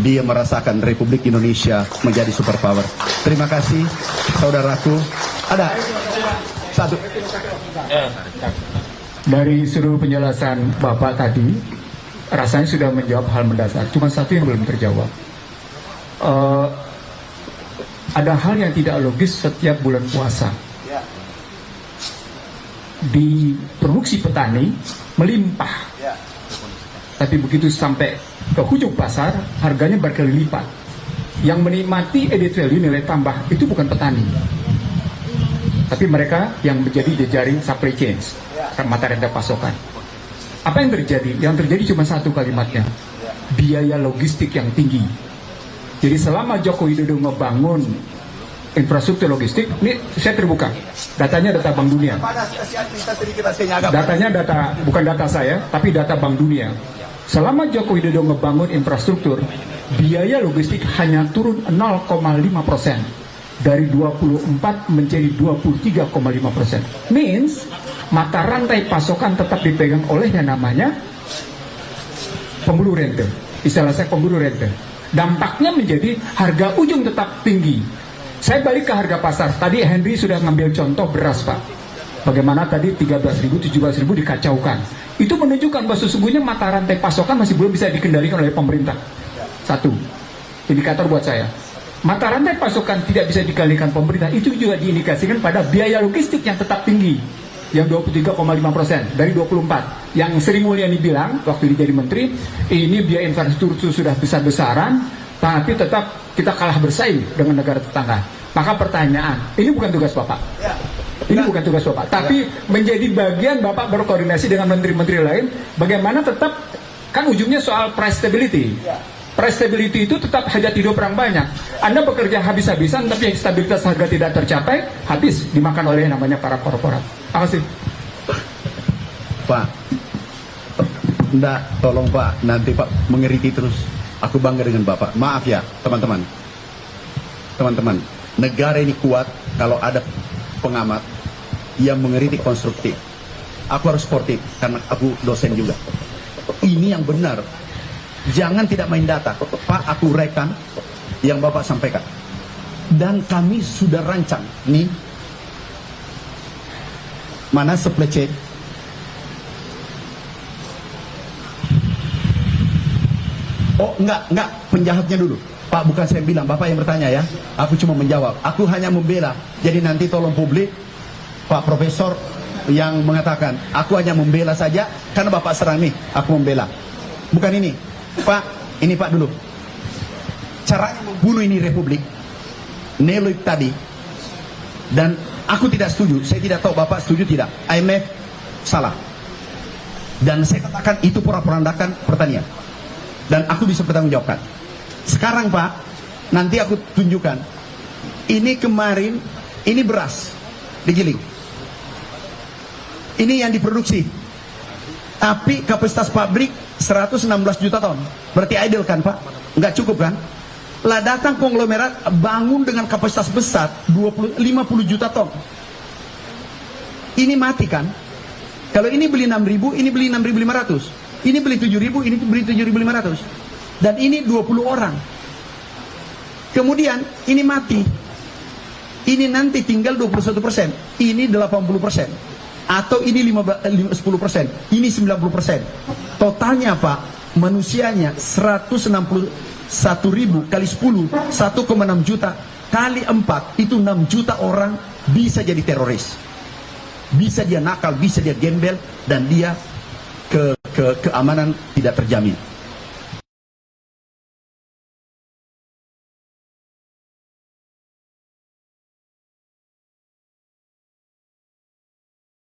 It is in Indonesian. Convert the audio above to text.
dia merasakan Republik Indonesia menjadi superpower. Terima kasih, saudaraku. Ada satu. Dari seluruh penjelasan Bapak tadi, rasanya sudah menjawab hal mendasar. Cuma satu yang belum terjawab. Ada hal yang tidak logis setiap bulan puasa. Di produksi petani melimpah, tapi begitu sampai ke hujung pasar harganya berkali lipat. Yang menikmati added value, nilai tambah, itu bukan petani, tapi mereka yang menjadi jejaring supply chains, mata rantai pasokan. Apa yang terjadi? Yang terjadi cuma satu kalimatnya, biaya logistik yang tinggi. Jadi selama Joko Widodo ngebangun infrastruktur logistik, ini saya terbuka, datanya data Bank Dunia. Datanya bukan data saya, tapi data Bank Dunia. Selama Joko Widodo ngebangun infrastruktur, biaya logistik hanya turun 0,5%. Dari 24 menjadi 23,5%. Means, mata rantai pasokan tetap dipegang oleh yang namanya pemburu rente. Istilah saya pemburu rente. Dampaknya menjadi harga ujung tetap tinggi. Saya balik ke harga pasar. Tadi Henry sudah ngambil contoh beras, Pak. Bagaimana tadi 13.000, 17.000 dikacaukan. Itu menunjukkan bahwa sesungguhnya mata rantai pasokan masih belum bisa dikendalikan oleh pemerintah. Satu, indikator buat saya. Mata rantai pasokan tidak bisa dikendalikan pemerintah, itu juga diindikasikan pada biaya logistik yang tetap tinggi. Yang 23,5% dari 24. Yang Sri Mulyani bilang, waktu dia jadi menteri, ini biaya infrastruktur sudah besar-besaran, tapi tetap kita kalah bersaing dengan negara tetangga. Maka pertanyaan, ini bukan tugas Bapak. Ini bukan tugas Bapak, tapi menjadi bagian Bapak berkoordinasi dengan menteri-menteri lain, bagaimana tetap, kan ujungnya soal price stability. Price stability itu tetap hajat hidup orang banyak. Anda bekerja habis-habisan, tapi stabilitas harga tidak tercapai, habis dimakan oleh yang namanya para korporat. Terima kasih. Pak, enggak, tolong Pak, nanti Pak mengerti terus. Aku bangga dengan Bapak. Maaf ya, teman-teman. Teman-teman, negara ini kuat kalau ada pengamat yang mengkritik konstruktif. Aku harus sportif karena aku dosen juga. Ini yang benar. Jangan tidak main data. Pak, aku rekan yang Bapak sampaikan. Dan kami sudah rancang. Nih, mana supply chain? Oh, enggak, penjahatnya dulu. Pak, bukan saya bilang, Bapak yang bertanya ya. Aku cuma menjawab. Aku hanya membela. Jadi nanti tolong publik, Pak Profesor yang mengatakan, aku hanya membela saja, karena Bapak serang nih, aku membela. Bukan ini. Pak, ini Pak dulu. Caranya membunuh ini Republik, Neloid tadi, dan aku tidak setuju. Saya tidak tahu Bapak setuju tidak. IMF salah. Dan saya katakan itu porak-porandakan pertanian. Dan aku bisa bertanggungjawabkan. Sekarang Pak, nanti aku tunjukkan. Ini kemarin, ini beras digiling. Ini yang diproduksi. Tapi kapasitas pabrik 116 juta ton. Berarti idle kan Pak? Nggak cukup kan? Lah datang konglomerat bangun dengan kapasitas besar 50 juta ton. Ini mati kan? Kalau ini beli 6.000, ini beli 6.500. Ini beli 7.000, ini beli 7.500. Dan ini 20 orang. Kemudian ini mati. Ini nanti tinggal 21%. Ini 80%. Atau ini 10%. Ini 90%. Totalnya Pak, manusianya 161.000 kali 10, 1,6 juta. Kali 4, itu 6 juta orang bisa jadi teroris. Bisa dia nakal, bisa dia gembel, dan dia keamanan tidak terjamin.